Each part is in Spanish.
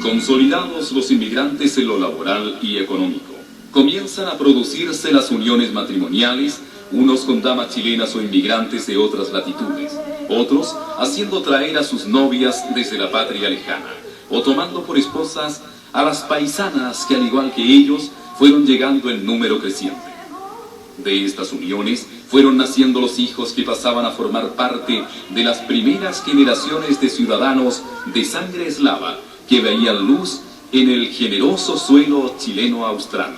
Consolidados los inmigrantes en lo laboral y económico, comienzan a producirse las uniones matrimoniales, unos con damas chilenas o inmigrantes de otras latitudes, otros haciendo traer a sus novias desde la patria lejana, o tomando por esposas a las paisanas que al igual que ellos fueron llegando en número creciente. De estas uniones fueron naciendo los hijos que pasaban a formar parte de las primeras generaciones de ciudadanos de sangre eslava que veían luz en el generoso suelo chileno-austral.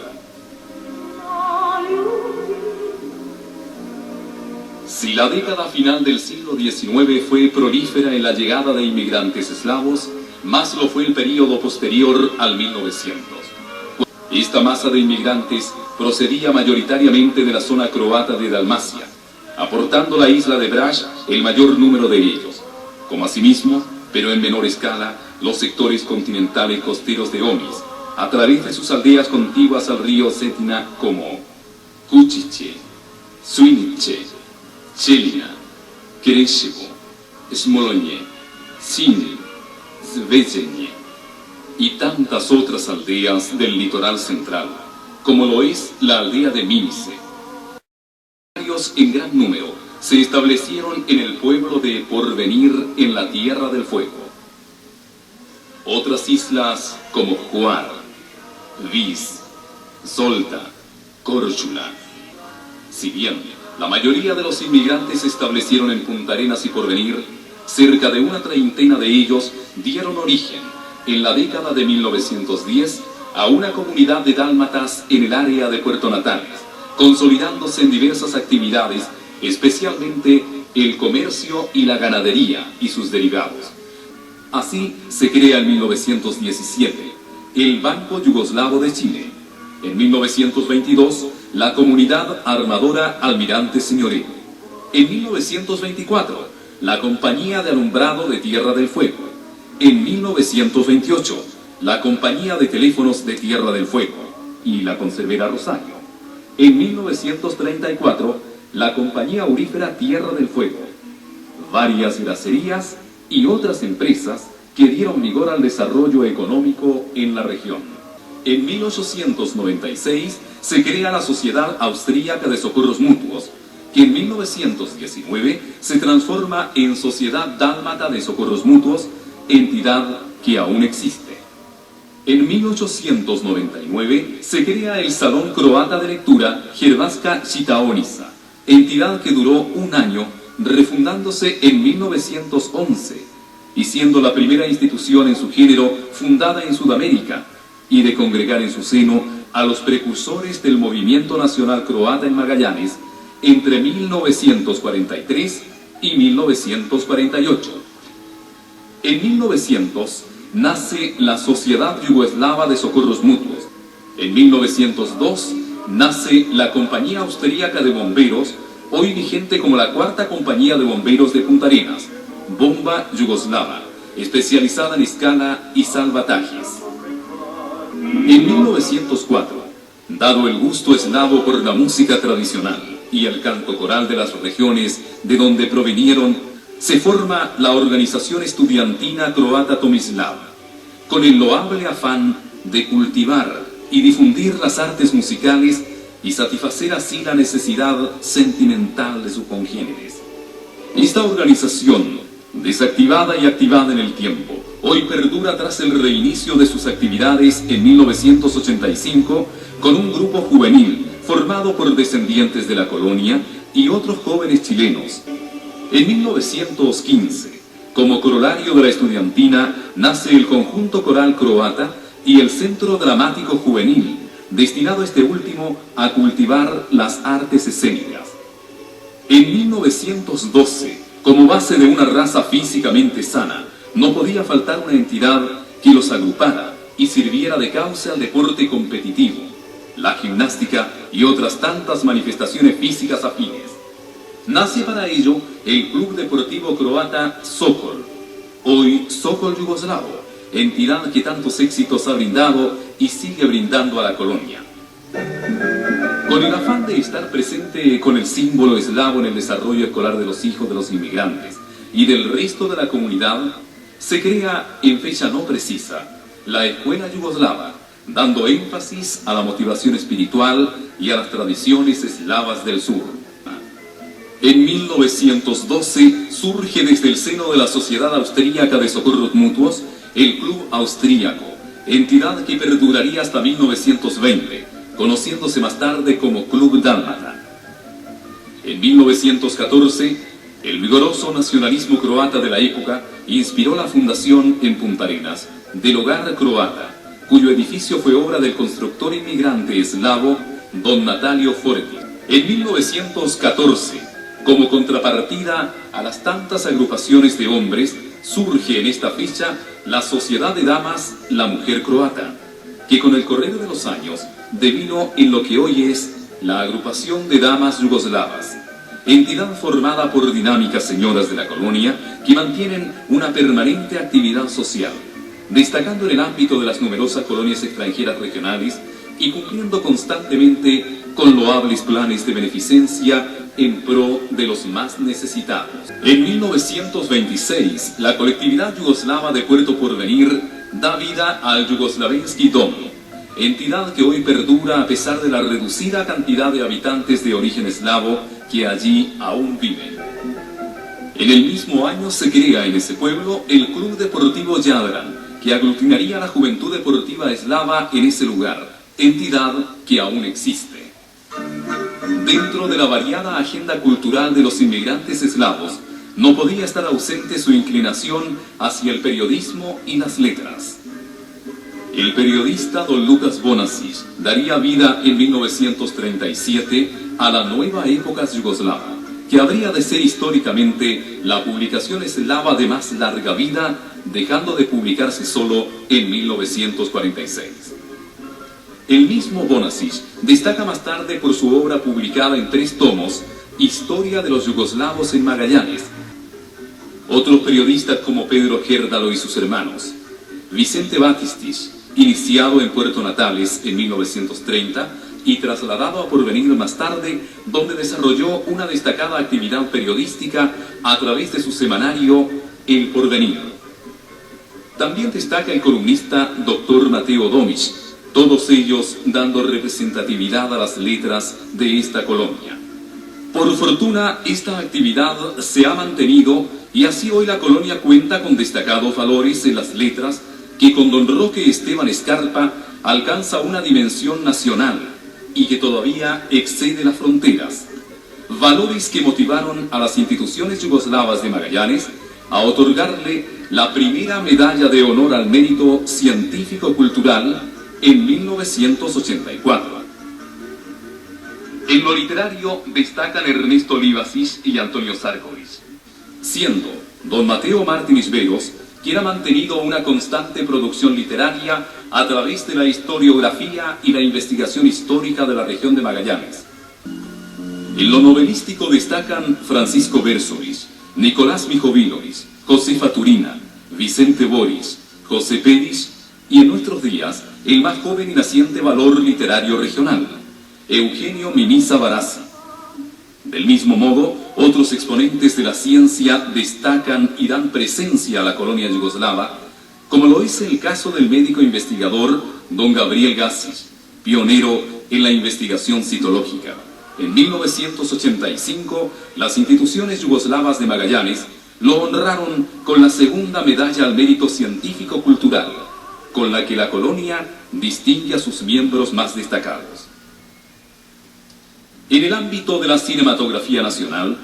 Si la década final del siglo XIX fue prolífera en la llegada de inmigrantes eslavos, más lo fue el período posterior al 1900. Esta masa de inmigrantes procedía mayoritariamente de la zona croata de Dalmacia, aportando la isla de Brač el mayor número de ellos, como asimismo, pero en menor escala, los sectores continentales costeros de Omis, a través de sus aldeas contiguas al río Cetina como Kučiće, Suinice, Čelina, Kreševo, Smolonje, Sinj, Zvezdanje y tantas otras aldeas del litoral central, como lo es la aldea de Mimice. En gran número se establecieron en el pueblo de Porvenir en la Tierra del Fuego. Otras islas como Hvar, Vis, Zolta, Korčula. Si bien la mayoría de los inmigrantes se establecieron en Punta Arenas y Porvenir, cerca de una treintena de ellos dieron origen, en la década de 1910, a una comunidad de dálmatas en el área de Puerto Natales, consolidándose en diversas actividades, especialmente el comercio y la ganadería y sus derivados. Así se crea en 1917 el Banco Yugoslavo de Chile. En 1922, la Comunidad Armadora Almirante Señorero. En 1924, la Compañía de Alumbrado de Tierra del Fuego. En 1928, la Compañía de Teléfonos de Tierra del Fuego y la Conservera Rosario. En 1934, la Compañía Aurífera Tierra del Fuego. Varias bracerías y otras empresas que dieron vigor al desarrollo económico en la región. En 1896 se crea la Sociedad Austríaca de Socorros Mutuos, que en 1919 se transforma en Sociedad Dálmata de Socorros Mutuos, entidad que aún existe. En 1899 se crea el Salón Croata de Lectura Hrvatska čitaonica, entidad que duró un año, refundándose en 1911, y siendo la primera institución en su género fundada en Sudamérica, y de congregar en su seno a los precursores del movimiento nacional croata en Magallanes entre 1943 y 1948. En 1900 nace la Sociedad Yugoslava de Socorros Mutuos. En 1902 nace la Compañía Austríaca de Bomberos, hoy vigente como la cuarta Compañía de Bomberos de Punta Arenas, Bomba Yugoslava, especializada en escala y salvatajes. En 1904, dado el gusto eslavo por la música tradicional y el canto coral de las regiones de donde provenieron, se forma la Organización Estudiantina Croata Tomislav, con el loable afán de cultivar y difundir las artes musicales y satisfacer así la necesidad sentimental de sus congéneres. Esta organización, desactivada y activada en el tiempo, hoy perdura tras el reinicio de sus actividades en 1985 con un grupo juvenil formado por descendientes de la colonia y otros jóvenes chilenos. En 1915, como corolario de la estudiantina, nace el Conjunto Coral Croata y el Centro Dramático Juvenil, destinado este último a cultivar las artes escénicas. En 1912, como base de una raza físicamente sana, no podía faltar una entidad que los agrupara y sirviera de cauce al deporte competitivo, la gimnástica y otras tantas manifestaciones físicas afines. Nace para ello el Club Deportivo Croata Sokol, hoy Sokol Yugoslavo, entidad que tantos éxitos ha brindado y sigue brindando a la colonia. Con el afán de estar presente con el símbolo eslavo en el desarrollo escolar de los hijos de los inmigrantes y del resto de la comunidad, se crea en fecha no precisa la Escuela Yugoslava, dando énfasis a la motivación espiritual y a las tradiciones eslavas del sur. En 1912 surge desde el seno de la Sociedad Austríaca de Socorros Mutuos el Club Austríaco, entidad que perduraría hasta 1920, conociéndose más tarde como Club Dálmata. En 1914, el vigoroso nacionalismo croata de la época inspiró la fundación en Punta Arenas del Hogar Croata, cuyo edificio fue obra del constructor inmigrante eslavo don Natalio Forti. En 1914, como contrapartida a las tantas agrupaciones de hombres, surge en esta fecha la Sociedad de Damas La Mujer Croata, que con el correr de los años devino en lo que hoy es la Agrupación de Damas Yugoslavas, entidad formada por dinámicas señoras de la colonia que mantienen una permanente actividad social, destacando en el ámbito de las numerosas colonias extranjeras regionales y cumpliendo constantemente con loables planes de beneficencia en pro de los más necesitados. En 1926, la colectividad yugoslava de Puerto Porvenir da vida al Jugoslavensky Dom, entidad que hoy perdura a pesar de la reducida cantidad de habitantes de origen eslavo que allí aún viven. En el mismo año se crea en ese pueblo el Club Deportivo Jadran, que aglutinaría a la juventud deportiva eslava en ese lugar, entidad que aún existe. Dentro de la variada agenda cultural de los inmigrantes eslavos, no podía estar ausente su inclinación hacia el periodismo y las letras. El periodista don Lucas Bonacic daría vida en 1937 a la nueva época yugoslava, que habría de ser históricamente la publicación eslava de más larga vida, dejando de publicarse solo en 1946. El mismo Bonacic destaca más tarde por su obra publicada en 3 tomos, Historia de los yugoslavos en Magallanes. Otros periodistas como Pedro Gerdalo y sus hermanos, Vicente Batistic, iniciado en Puerto Natales en 1930 y trasladado a Porvenir más tarde, donde desarrolló una destacada actividad periodística a través de su semanario El Porvenir. También destaca el columnista Dr. Mateo Domic, todos ellos dando representatividad a las letras de esta colonia. Por fortuna, esta actividad se ha mantenido y así hoy la colonia cuenta con destacados valores en las letras que con don Roque Esteban Escarpa alcanza una dimensión nacional y que todavía excede las fronteras. Valores que motivaron a las instituciones yugoslavas de Magallanes a otorgarle la primera medalla de honor al mérito científico-cultural en 1984. En lo literario destacan Ernesto Livacic y Antonio Sarkovic, siendo don Mateo Martínez Veros quien ha mantenido una constante producción literaria a través de la historiografía y la investigación histórica de la región de Magallanes. En lo novelístico destacan Francisco Bersovic, Nicolás Mijovilovic, Josefa Turina, Vicente Boris, José Pérez y en nuestros días el más joven y naciente valor literario regional, Eugenio Mimiza Barassi. Del mismo modo, otros exponentes de la ciencia destacan y dan presencia a la colonia yugoslava, como lo es el caso del médico investigador don Gabriel Gašić, pionero en la investigación citológica. En 1985, las instituciones yugoslavas de Magallanes lo honraron con la segunda medalla al mérito científico-cultural, con la que la colonia distingue a sus miembros más destacados. En el ámbito de la cinematografía nacional,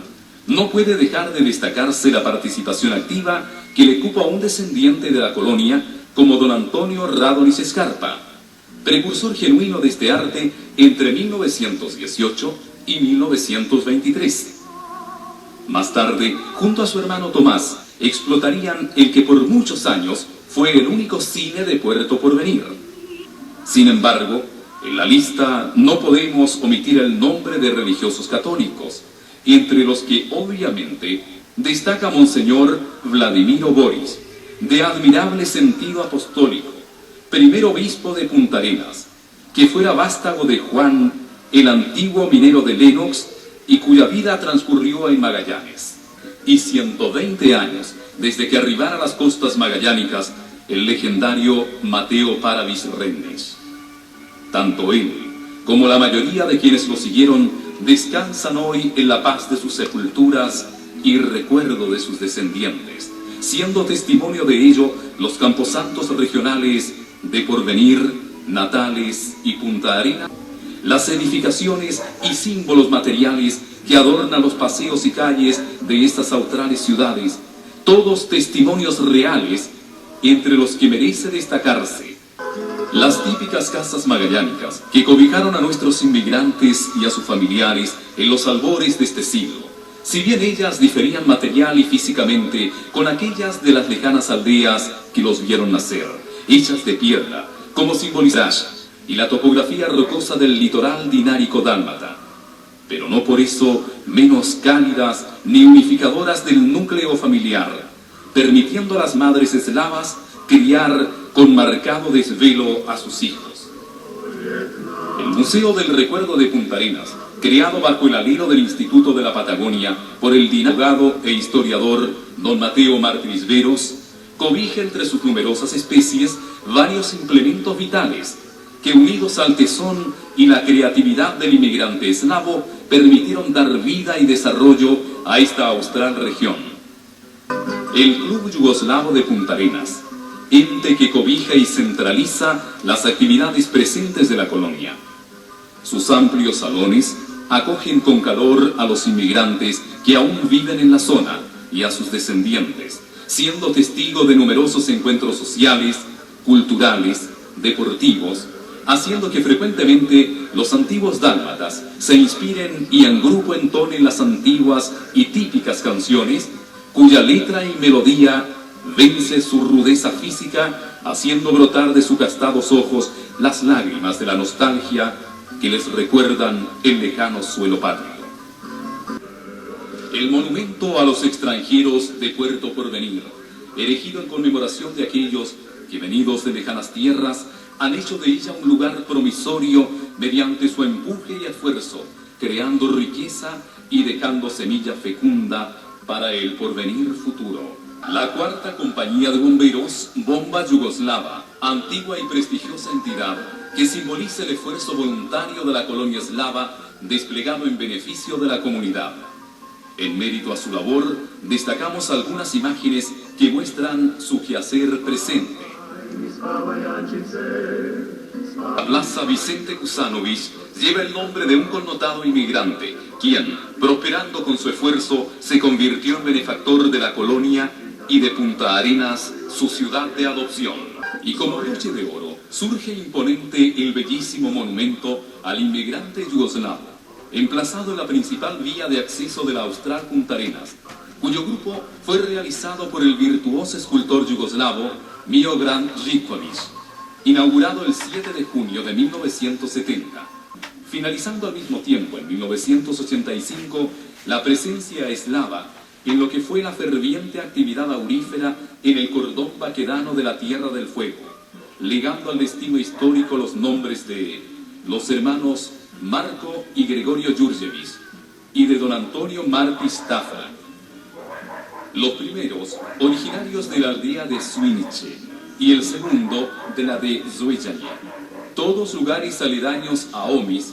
no puede dejar de destacarse la participación activa que le cupo a un descendiente de la colonia como don Antonio Radonis Escarpa, precursor genuino de este arte entre 1918 y 1923. Más tarde, junto a su hermano Tomás, explotarían el que por muchos años fue el único cine de Puerto Porvenir. Sin embargo, en la lista no podemos omitir el nombre de religiosos católicos, entre los que obviamente destaca Monseñor Vladimiro Boris, de admirable sentido apostólico, primer obispo de Punta Arenas, que fuera vástago de Juan, el antiguo minero de Lennox, y cuya vida transcurrió en Magallanes. Y 120 años desde que arribara a las costas magallánicas, el legendario Mateo Paravis Rennes. Tanto él como la mayoría de quienes lo siguieron descansan hoy en la paz de sus sepulturas y recuerdo de sus descendientes, siendo testimonio de ello los camposantos regionales de Porvenir, Natales y Punta Arenas, las edificaciones y símbolos materiales que adornan los paseos y calles de estas australes ciudades, todos testimonios reales, entre los que merece destacarse las típicas casas magallánicas que cobijaron a nuestros inmigrantes y a sus familiares en los albores de este siglo. Si bien ellas diferían material y físicamente con aquellas de las lejanas aldeas que los vieron nacer, hechas de piedra, como simbolizar, y la topografía rocosa del litoral dinárico dálmata, pero no por eso menos cálidas ni unificadoras del núcleo familiar, permitiendo a las madres eslavas criar con marcado desvelo a sus hijos. El Museo del Recuerdo de Punta Arenas, creado bajo el alero del Instituto de la Patagonia por el abogado e historiador don Mateo Martins Veros, cobija entre sus numerosas especies varios implementos vitales que, unidos al tesón y la creatividad del inmigrante eslavo, permitieron dar vida y desarrollo a esta austral región. El Club Yugoslavo de Punta Arenas, ente que cobija y centraliza las actividades presentes de la colonia. Sus amplios salones acogen con calor a los inmigrantes que aún viven en la zona y a sus descendientes, siendo testigo de numerosos encuentros sociales, culturales, deportivos, haciendo que frecuentemente los antiguos dálmatas se inspiren y en grupo entonen las antiguas y típicas canciones cuya letra y melodía vence su rudeza física, haciendo brotar de sus gastados ojos las lágrimas de la nostalgia que les recuerdan el lejano suelo patrio. El monumento a los extranjeros de Puerto Porvenir, erigido en conmemoración de aquellos que, venidos de lejanas tierras, han hecho de ella un lugar promisorio mediante su empuje y esfuerzo, creando riqueza y dejando semilla fecunda para el porvenir futuro. La cuarta compañía de bomberos, Bomba Yugoslava, antigua y prestigiosa entidad que simboliza el esfuerzo voluntario de la colonia eslava desplegado en beneficio de la comunidad. En mérito a su labor, destacamos algunas imágenes que muestran su quehacer presente. La Plaza Vicente Kusanovich lleva el nombre de un connotado inmigrante, quien, prosperando con su esfuerzo, se convirtió en benefactor de la colonia y de Punta Arenas, su ciudad de adopción. Y como broche de oro, surge imponente el bellísimo monumento al inmigrante yugoslavo, emplazado en la principal vía de acceso de la austral Punta Arenas, cuyo grupo fue realizado por el virtuoso escultor yugoslavo Milorad Živković, inaugurado el 7 de junio de 1970, finalizando al mismo tiempo, en 1985, la presencia eslava en lo que fue la ferviente actividad aurífera en el cordón baquedano de la Tierra del Fuego, legando al destino histórico los nombres de los hermanos Marko y Gregorio Jurjević y de don Antonio Martis Tafra. Los primeros, originarios de la aldea de Svinice, y el segundo de la de Zvejaña, todos lugares aledaños a Omis,